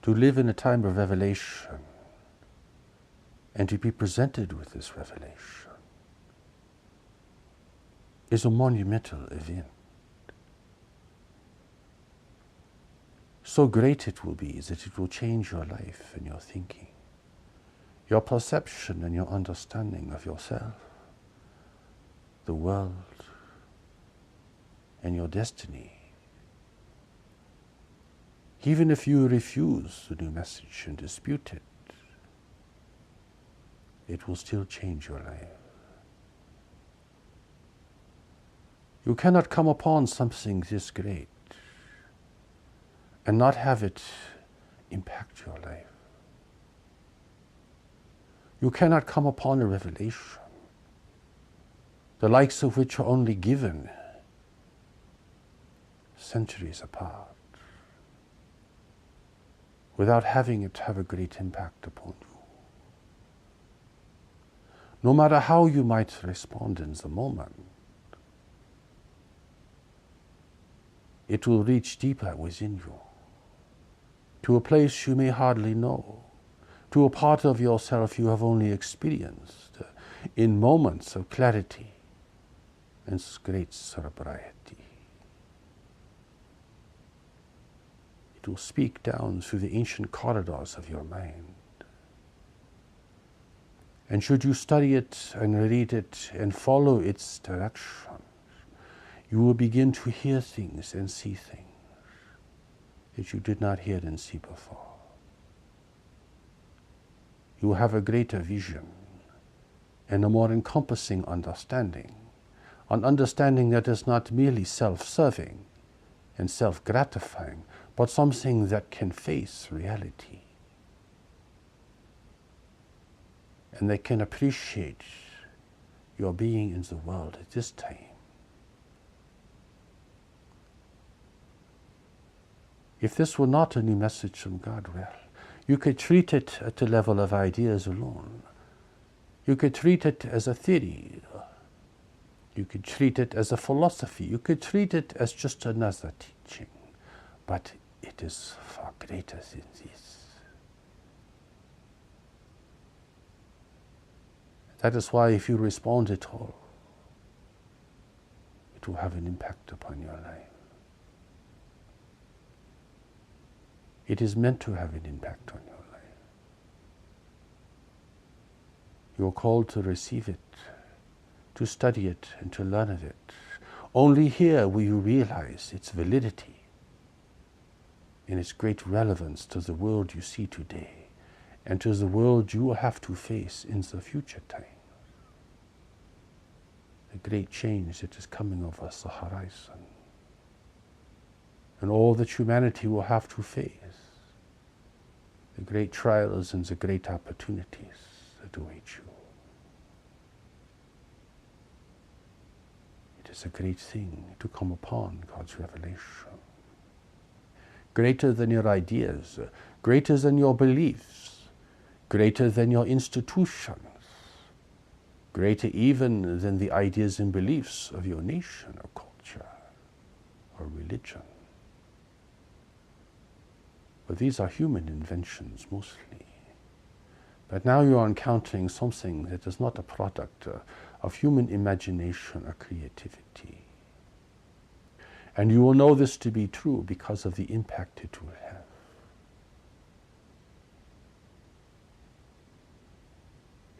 to live in a time of revelation and to be presented with this revelation is a monumental event. So great it will be that it will change your life and your thinking, your perception and your understanding of yourself, the world, and your destiny. Even if you refuse the new message and dispute it, it will still change your life. You cannot come upon something this great and not have it impact your life. You cannot come upon a revelation, the likes of which are only given centuries apart, without having it have a great impact upon you. No matter how you might respond in the moment, it will reach deeper within you, to a place you may hardly know, to a part of yourself you have only experienced in moments of clarity and great sobriety. It will speak down through the ancient corridors of your mind. And should you study it and read it and follow its directions, you will begin to hear things and see things that you did not hear and see before. You will have a greater vision and a more encompassing understanding, an understanding that is not merely self-serving and self-gratifying, but something that can face reality and that can appreciate your being in the world at this time. If this were not a new message from God, well, you could treat it at the level of ideas alone. You could treat it as a theory. You could treat it as a philosophy. You could treat it as just another teaching. But it is far greater than this. That is why if you respond at all, it will have an impact upon your life. It is meant to have an impact on your life. You are called to receive it, to study it, and to learn of it. Only here will you realize its validity and its great relevance to the world you see today and to the world you will have to face in the future time. The great change that is coming over the horizon, and all that humanity will have to face, the great trials and the great opportunities that await you. It is a great thing to come upon God's revelation. Greater than your ideas, greater than your beliefs, greater than your institutions, greater even than the ideas and beliefs of your nation or culture or religion. But these are human inventions mostly. But now you are encountering something that is not a product of human imagination or creativity. And you will know this to be true because of the impact it will have.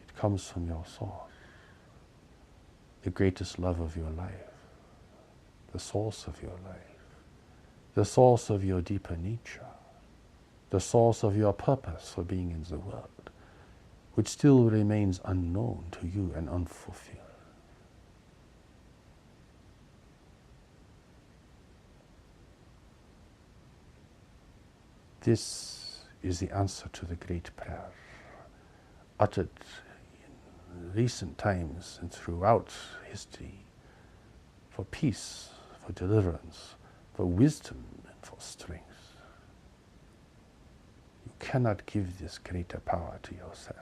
It comes from your source, the greatest love of your life, the source of your life, the source of your deeper nature, the source of your purpose for being in the world, which still remains unknown to you and unfulfilled. This is the answer to the great prayer, uttered in recent times and throughout history, for peace, for deliverance, for wisdom, and for strength. You cannot give this greater power to yourself,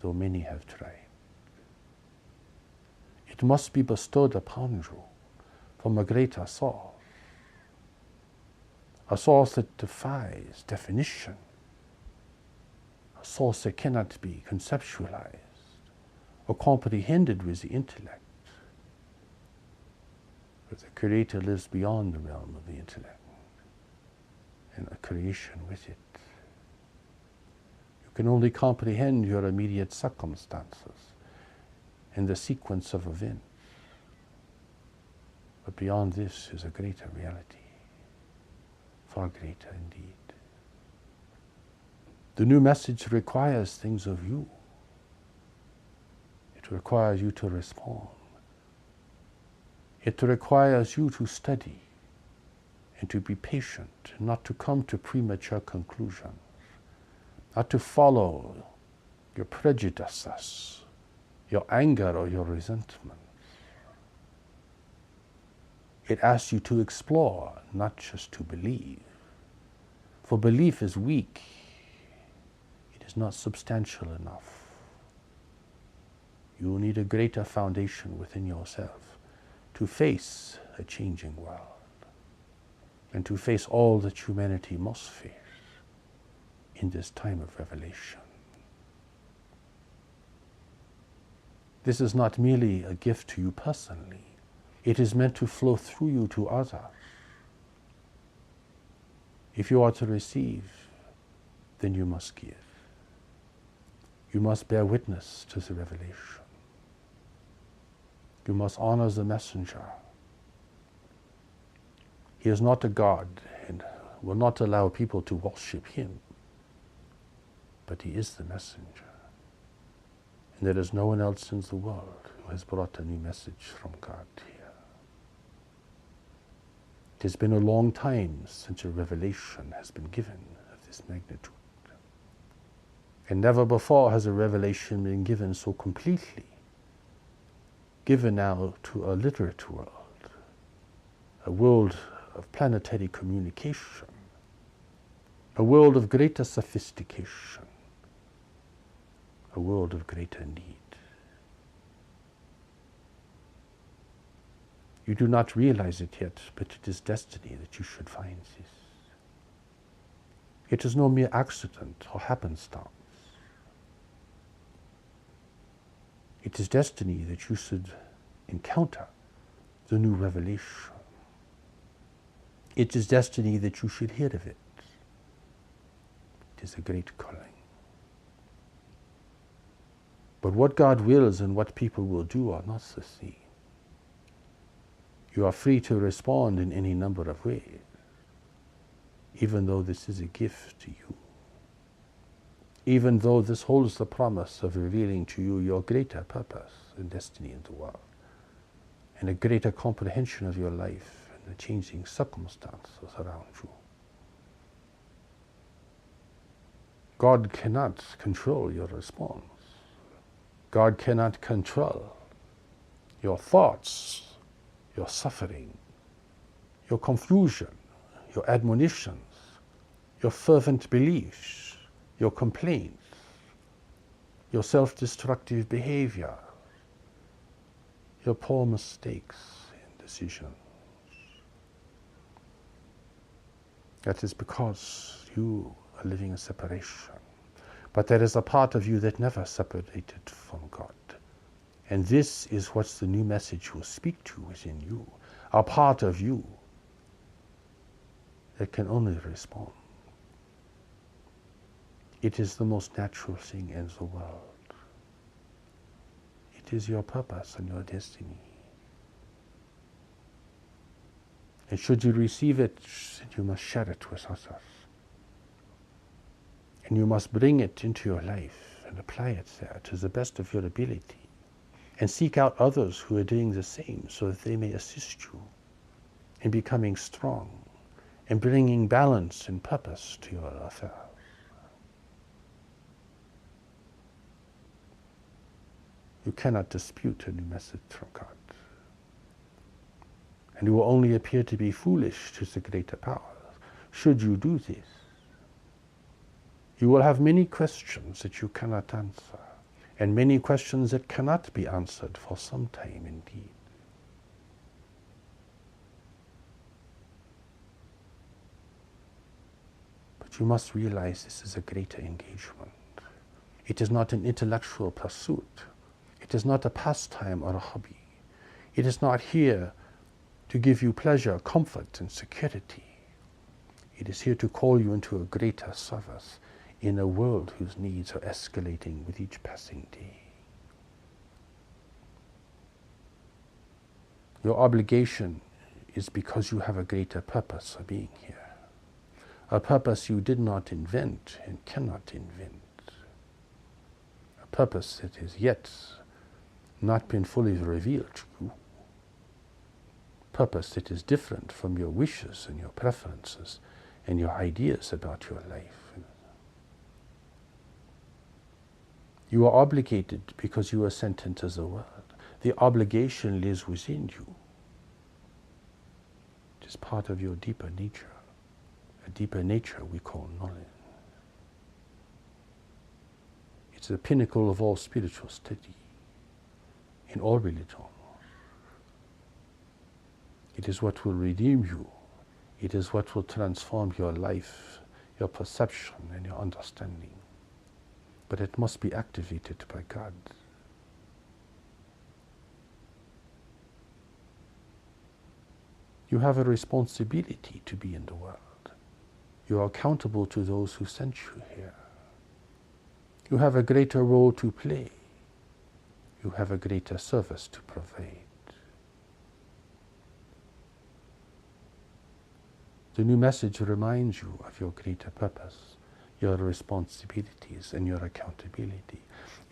though many have tried. It must be bestowed upon you from a greater source, a source that defies definition, a source that cannot be conceptualized or comprehended with the intellect. But the Creator lives beyond the realm of the intellect and a creation with it. You can only comprehend your immediate circumstances and the sequence of events. But beyond this is a greater reality, far greater indeed. The new message requires things of you. It requires you to respond. It requires you to study and to be patient, not to come to premature conclusions, not to follow your prejudices, your anger or your resentment. It asks you to explore, not just to believe. For belief is weak. It is not substantial enough. You will need a greater foundation within yourself to face a changing world and to face all that humanity must face in this time of revelation. This is not merely a gift to you personally. It is meant to flow through you to others. If you are to receive, then you must give. You must bear witness to the revelation. You must honor the messenger. He is not a god and will not allow people to worship him, but he is the messenger. And there is no one else in the world who has brought a new message from God here. It has been a long time since a revelation has been given of this magnitude. And never before has a revelation been given so completely, given now to a literate world, a world of planetary communication, a world of greater sophistication, a world of greater need. You do not realize it yet, but it is destiny that you should find this. It is no mere accident or happenstance. It is destiny that you should encounter the new revelation. It is destiny that you should hear of it. It is a great calling. But what God wills and what people will do are not the same. You are free to respond in any number of ways, even though this is a gift to you. Even though this holds the promise of revealing to you your greater purpose and destiny in the world, and a greater comprehension of your life and the changing circumstances around you. God cannot control your response. God cannot control your thoughts, your suffering, your confusion, your admonitions, your fervent beliefs, your complaints, your self-destructive behavior, your poor mistakes in decisions. That is because you are living in separation. But there is a part of you that never separated from God. And this is what the new message will speak to within you. A part of you that can only respond. It is the most natural thing in the world. It is your purpose and your destiny. And should you receive it, you must share it with others. And you must bring it into your life and apply it there to the best of your ability. And seek out others who are doing the same so that they may assist you in becoming strong and bringing balance and purpose to your affairs. You cannot dispute a new message from God. And you will only appear to be foolish to the greater power should you do this. You will have many questions that you cannot answer, and many questions that cannot be answered for some time indeed. But you must realize this is a greater engagement. It is not an intellectual pursuit. It is not a pastime or a hobby. It is not here to give you pleasure, comfort, and security. It is here to call you into a greater service in a world whose needs are escalating with each passing day. Your obligation is because you have a greater purpose for being here. A purpose you did not invent and cannot invent. A purpose that has yet not been fully revealed to you. Purpose that is different from your wishes and your preferences and your ideas about your life. You are obligated because you are sent into the world. The obligation lives within you. It is part of your deeper nature. A deeper nature we call knowledge. It's the pinnacle of all spiritual study in all religions. It is what will redeem you. It is what will transform your life, your perception, and your understanding. But it must be activated by God. You have a responsibility to be in the world. You are accountable to those who sent you here. You have a greater role to play. You have a greater service to provide. The new message reminds you of your greater purpose, your responsibilities, and your accountability.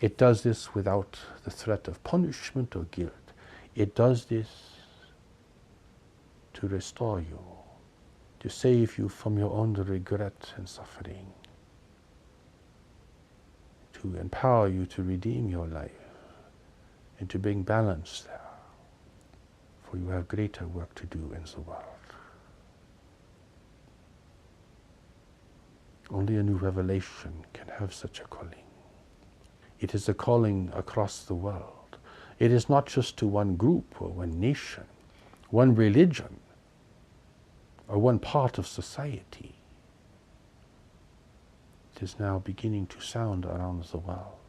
It does this without the threat of punishment or guilt. It does this to restore you, to save you from your own regret and suffering, to empower you to redeem your life and to bring balance there, for you have greater work to do in the world. Only a new revelation can have such a calling. It is a calling across the world. It is not just to one group or one nation, one religion, or one part of society. It is now beginning to sound around the world.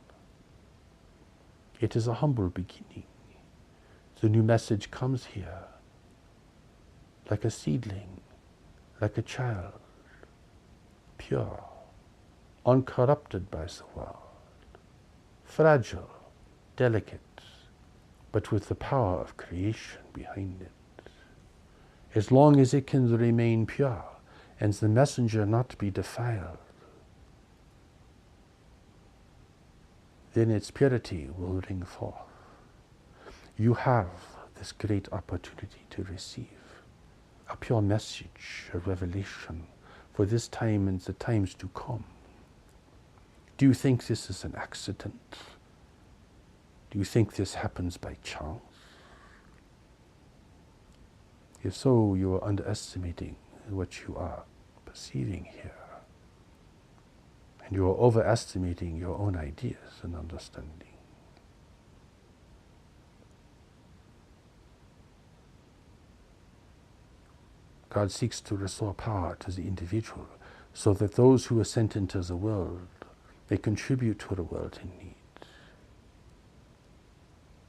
It is a humble beginning. The new message comes here like a seedling, like a child, pure, uncorrupted by the world, fragile, delicate, but with the power of creation behind it. As long as it can remain pure and the messenger not be defiled, then its purity will ring forth. You have this great opportunity to receive a pure message, a revelation for this time and the times to come. Do you think this is an accident? Do you think this happens by chance? If so, you are underestimating what you are perceiving here. And you are overestimating your own ideas and understanding. God seeks to restore power to the individual so that those who are sent into the world may contribute to the world in need.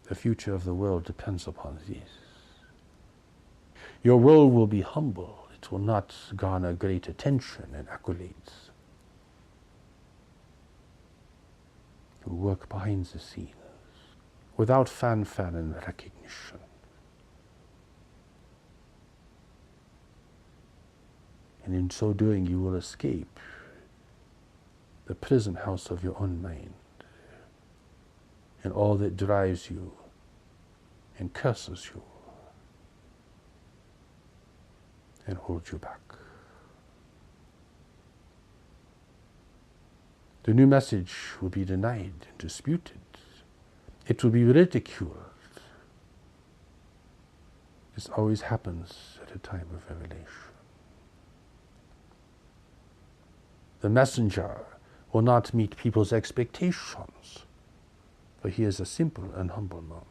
The future of the world depends upon this. Your role will be humble. It will not garner great attention and accolades. You work behind the scenes without fanfare and recognition. And in so doing, you will escape the prison house of your own mind and all that drives you and curses you and holds you back. The new message will be denied and disputed. It will be ridiculed. This always happens at a time of revelation. The messenger will not meet people's expectations, for he is a simple and humble man.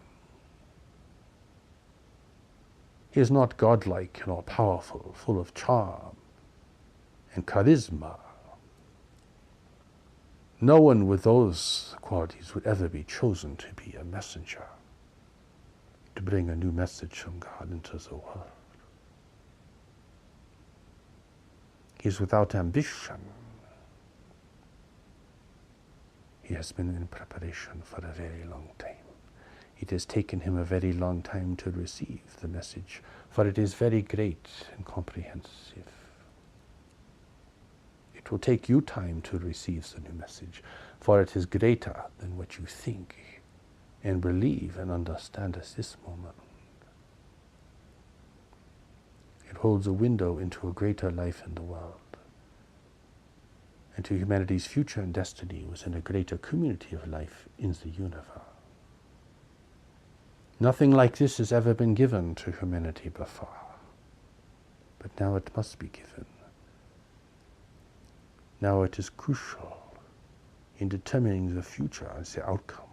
He is not godlike and all-powerful, full of charm and charisma No one with those qualities would ever be chosen to be a messenger, to bring a new message from God into the world. He's without ambition. He has been in preparation for a very long time. It has taken him a very long time to receive the message, for it is very great and comprehensive. It will take you time to receive the new message, for it is greater than what you think and believe and understand at this moment. It holds a window into a greater life in the world, and to humanity's future and destiny within a greater community of life in the universe. Nothing like this has ever been given to humanity before, but now it must be given. Now it is crucial in determining the future as the outcome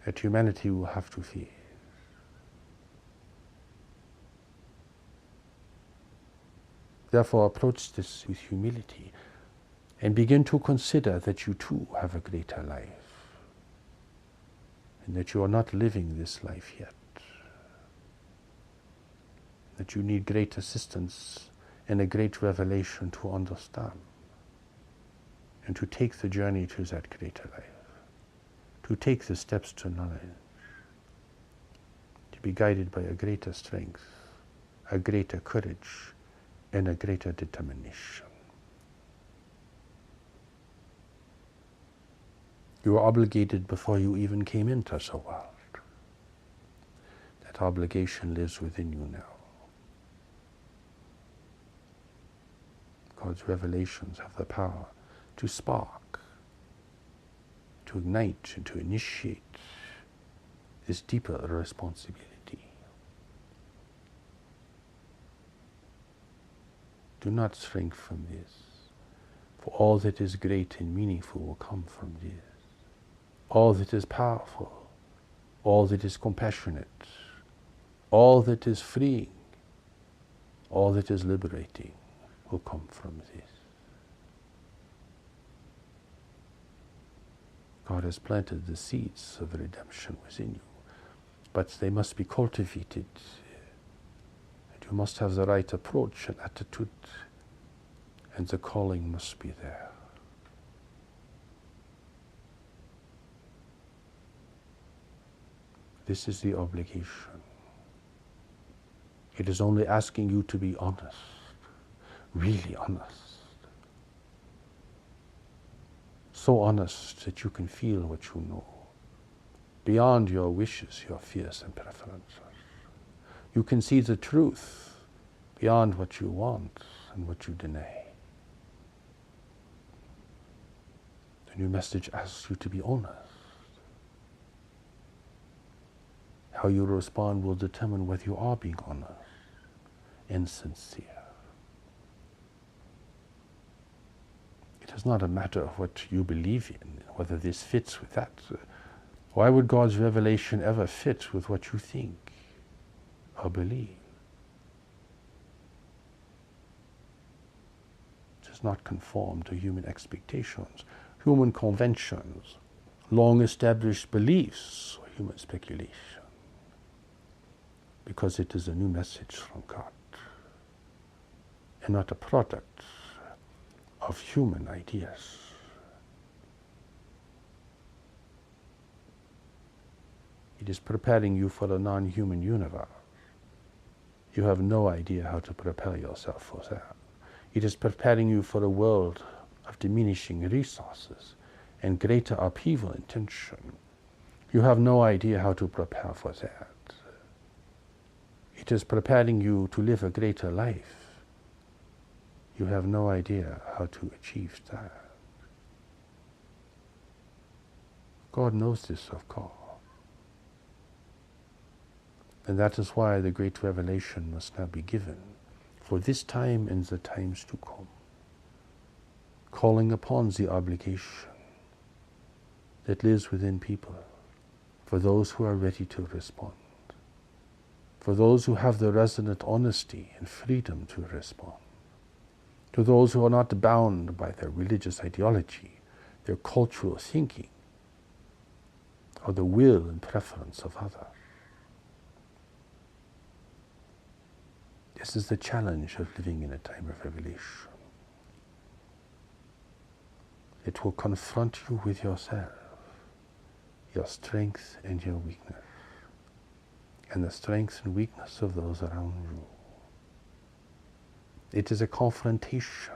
that humanity will have to face. Therefore, approach this with humility and begin to consider that you too have a greater life, and that you are not living this life yet, that you need great assistance and a great revelation to understand, and to take the journey to that greater life, to take the steps to knowledge, to be guided by a greater strength, a greater courage, and a greater determination. You are obligated before you even came into the world. That obligation lives within you now. God's revelations have the power to spark, to ignite, and to initiate this deeper responsibility. Do not shrink from this, for all that is great and meaningful will come from this. All that is powerful, all that is compassionate, all that is freeing, all that is liberating will come from this. God has planted the seeds of redemption within you, but they must be cultivated, and you must have the right approach and attitude, and the calling must be there. This is the obligation. It is only asking you to be honest, really honest. So honest that you can feel what you know, beyond your wishes, your fears and preferences. You can see the truth beyond what you want and what you deny. The new message asks you to be honest. How you respond will determine whether you are being honest and sincere. It is not a matter of what you believe in, whether this fits with that. Why would God's revelation ever fit with what you think or believe? It does not conform to human expectations, human conventions, long-established beliefs, or human speculation. Because it is a new message from God, and not a product of human ideas. It is preparing you for a non-human universe. You have no idea how to prepare yourself for that. It is preparing you for a world of diminishing resources and greater upheaval and tension. You have no idea how to prepare for that. It is preparing you to live a greater life. You have no idea how to achieve that. God knows this, of course. And that is why the great revelation must now be given for this time and the times to come, calling upon the obligation that lives within people for those who are ready to respond, for those who have the resonant honesty and freedom to respond, to those who are not bound by their religious ideology their cultural thinking, or the will and preference of others. This is the challenge of living in a time of revelation. It will confront you with yourself, your strength and your weakness, and the strength and weakness of those around you. It is a confrontation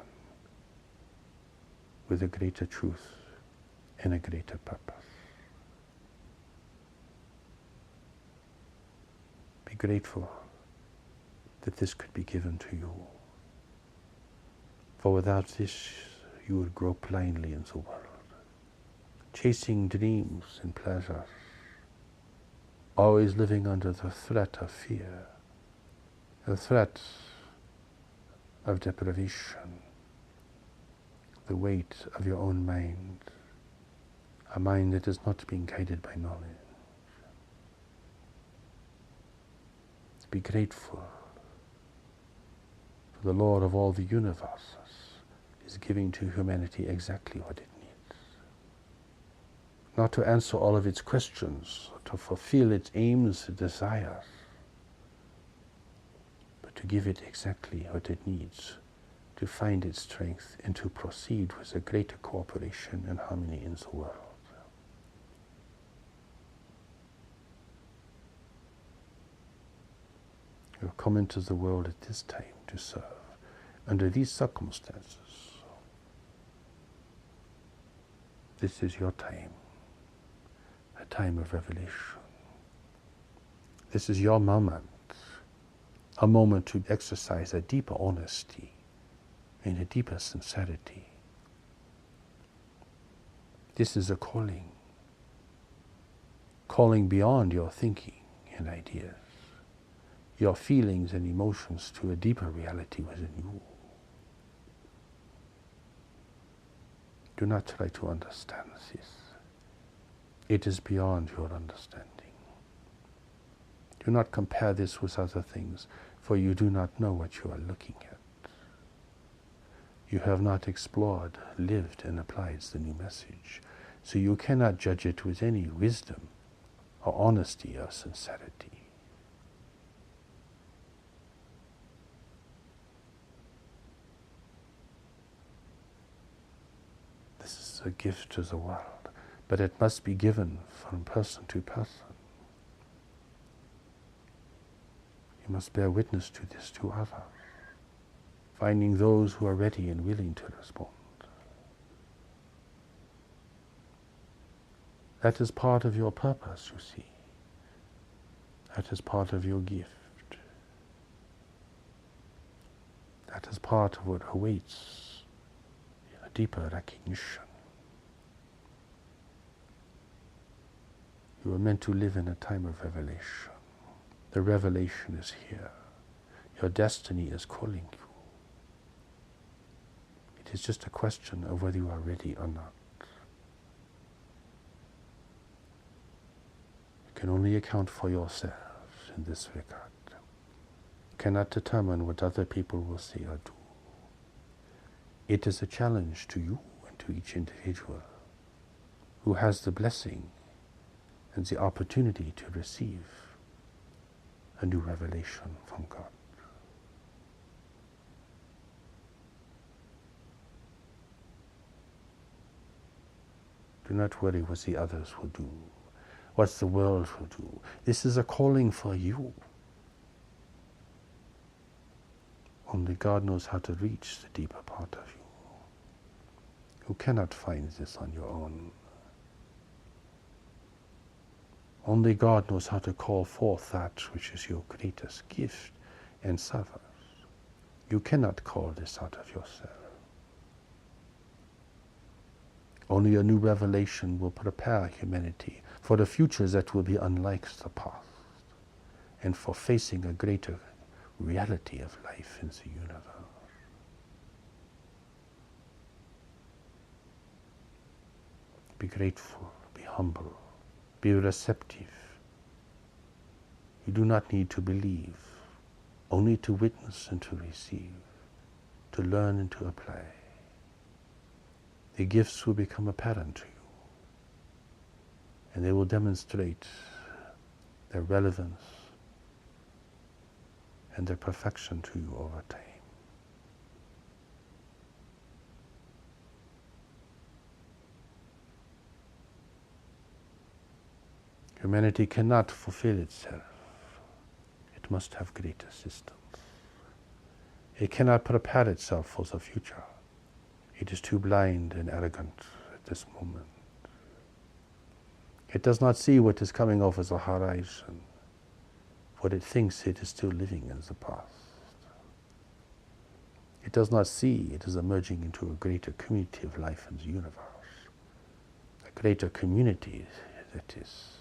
with a greater truth and a greater purpose. Be grateful that this could be given to you. For without this, you would grope blindly in the world, chasing dreams and pleasures, always living under the threat of fear, the threat of deprivation, the weight of your own mind, a mind that is not being guided by knowledge. Be grateful, for the Lord of all the universes is giving to humanity exactly what it needs. Not to answer all of its questions, or to fulfill its aims and desires, but to give it exactly what it needs to find its strength and to proceed with a greater cooperation and harmony in the world. You have come into the world at this time to serve, under these circumstances. This is your time, a time of revelation. This is your moment, a moment to exercise a deeper honesty and a deeper sincerity. This is a calling beyond your thinking and ideas, your feelings and emotions, to a deeper reality within you. Do not try to understand this. It is beyond your understanding. Do not compare this with other things, for you do not know what you are looking at. You have not explored, lived, and applied the new message, so you cannot judge it with any wisdom or honesty or sincerity. This is a gift to the world, but it must be given from person to person. You must bear witness to this to others, finding those who are ready and willing to respond. That is part of your purpose, you see. That is part of your gift. That is part of what awaits a deeper recognition. You are meant to live in a time of revelation. The revelation is here. Your destiny is calling you. It is just a question of whether you are ready or not. You can only account for yourselves in this regard. You cannot determine what other people will say or do. It is a challenge to you and to each individual who has the blessing and the opportunity to receive a new revelation from God. Do not worry what the others will do, what the world will do. This is a calling for you. Only God knows how to reach the deeper part of you. You cannot find this on your own. Only God knows how to call forth that which is your greatest gift and service. You cannot call this out of yourself. Only a new revelation will prepare humanity for the future that will be unlike the past, and for facing a greater reality of life in the universe. Be grateful, be humble, be receptive. You do not need to believe, only to witness and to receive, to learn and to apply. the gifts will become apparent to you, and they will demonstrate their relevance and their perfection to you over time. Humanity cannot fulfill itself. It must have great assistance. It cannot prepare itself for the future. It is too blind and arrogant at this moment. It does not see what is coming over the horizon, for it thinks it is still living in the past. It does not see it is emerging into a greater community of life in the universe, a greater community that is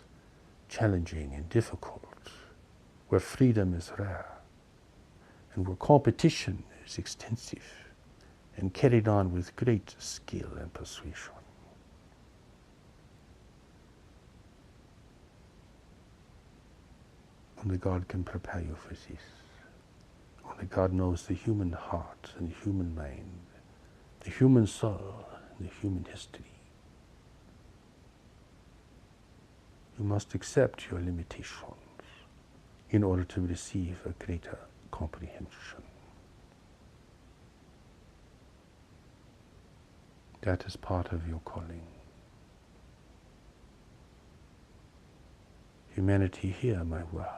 challenging and difficult, where freedom is rare, and where competition is extensive and carried on with great skill and persuasion. Only God can prepare you for this. Only God knows the human heart and the human mind, the human soul and the human history. You must accept your limitations in order to receive a greater comprehension. That is part of your calling. Humanity, hear my words.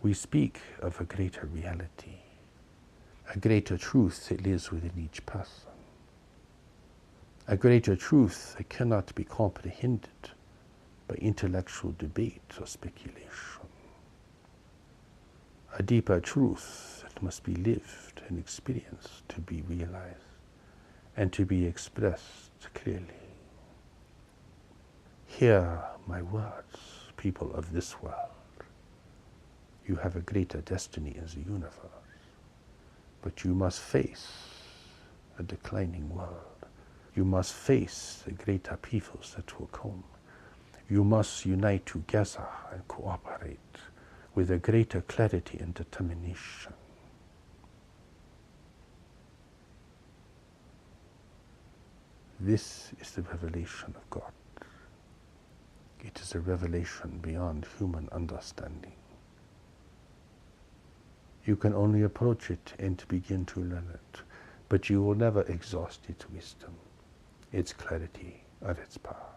We speak of a greater reality, a greater truth that lives within each person, a greater truth that cannot be comprehended by intellectual debate or speculation, a deeper truth that must be lived and experienced to be realized and to be expressed clearly. Hear my words, people of this world. You have a greater destiny in the universe, but you must face a declining world. You must face the greater peoples that will come. You must unite together and cooperate with a greater clarity and determination. This is the revelation of God. It is a revelation beyond human understanding. You can only approach it and to begin to learn it, but you will never exhaust its wisdom, its clarity, or its power.